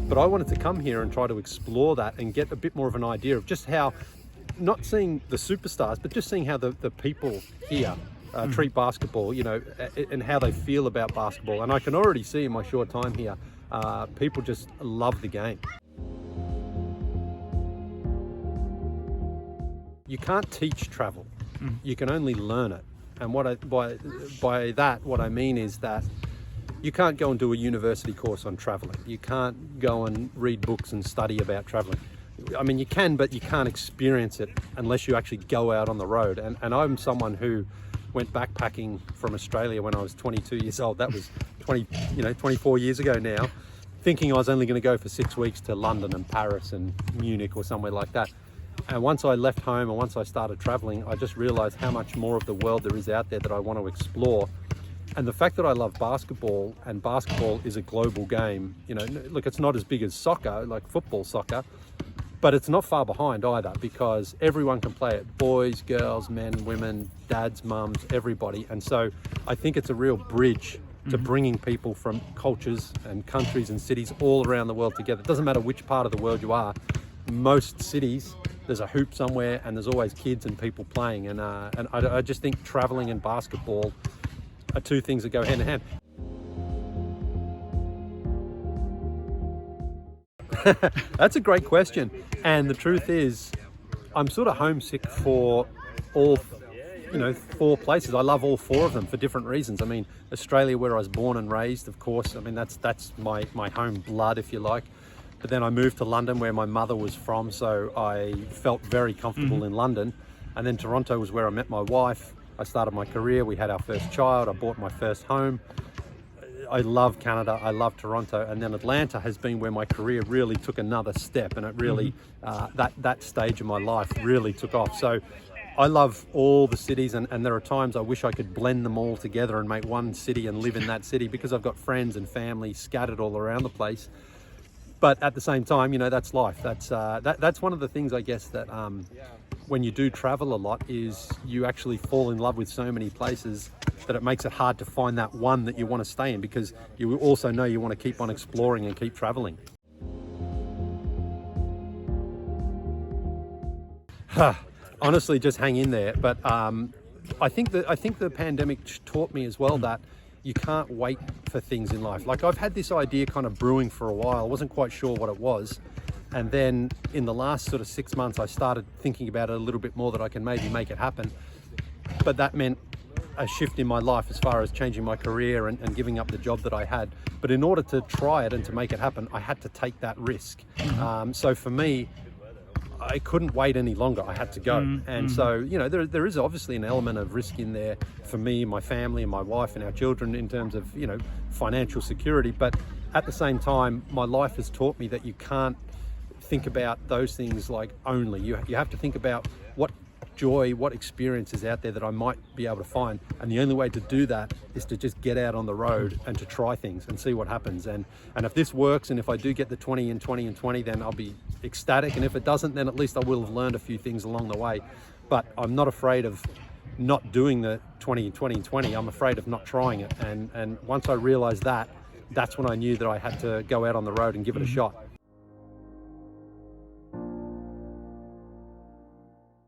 But I wanted to come here and try to explore that and get a bit more of an idea of just how, not seeing the superstars, but just seeing how the people here treat basketball, you know, and how they feel about basketball. And I can already see in my short time here, people just love the game. You can't teach travel. You can only learn it. And by that, what I mean is that you can't go and do a university course on traveling. You can't go and read books and study about traveling. I mean, you can, but you can't experience it unless you actually go out on the road. And I'm someone who went backpacking from Australia when I was 22 years old. That was 24 years ago now, thinking I was only going to go for 6 weeks to London and Paris and Munich or somewhere like that. And once I left home and once I started traveling, I just realized how much more of the world there is out there that I want to explore. And the fact that I love basketball, and basketball is a global game, you know, look, it's not as big as soccer, like football, soccer, but it's not far behind either, because everyone can play it. Boys, girls, men, women, dads, mums, everybody. And so I think it's a real bridge to bringing people from cultures and countries and cities all around the world together. It doesn't matter which part of the world you are. Most cities, there's a hoop somewhere and there's always kids and people playing. And I just think traveling and basketball are two things that go hand in hand. That's a great question. And the truth is, I'm sort of homesick for all, 4 places. I love all 4 of them for different reasons. I mean, Australia, where I was born and raised, of course. I mean, that's my home blood, if you like. But then I moved to London, where my mother was from, so I felt very comfortable in London. And then Toronto was where I met my wife. I started my career. We had our first child. I bought my first home. I love Canada. I love Toronto. And then Atlanta has been where my career really took another step, and it really, that stage of my life really took off. So I love all the cities, and there are times I wish I could blend them all together and make one city and live in that city, because I've got friends and family scattered all around the place. But at the same time, that's life. That's one of the things, I guess, that when you do travel a lot, is you actually fall in love with so many places that it makes it hard to find that one that you want to stay in, because you also know you want to keep on exploring and keep traveling. Honestly, just hang in there. But I think the pandemic taught me as well that you can't wait for things in life. Like, I've had this idea kind of brewing for a while. I wasn't quite sure what it was. And then in the last sort of 6 months, I started thinking about it a little bit more, that I can maybe make it happen. But that meant a shift in my life as far as changing my career and giving up the job that I had. But in order to try it and to make it happen, I had to take that risk. So for me, I couldn't wait any longer. I had to go. And so, there is obviously an element of risk in there for me, my family, and my wife and our children, in terms of, financial security. But at the same time, my life has taught me that you can't think about those things like only. You have to think about what joy, what experience is out there that I might be able to find. And the only way to do that is to just get out on the road and to try things and see what happens. And if this works, and if I do get the 20 and 20 and 20, then I'll be ecstatic. And if it doesn't, then at least I will have learned a few things along the way. But I'm not afraid of not doing the 20 and 20 and 20. I'm afraid of not trying it. And once I realized that, that's when I knew that I had to go out on the road and give it a shot.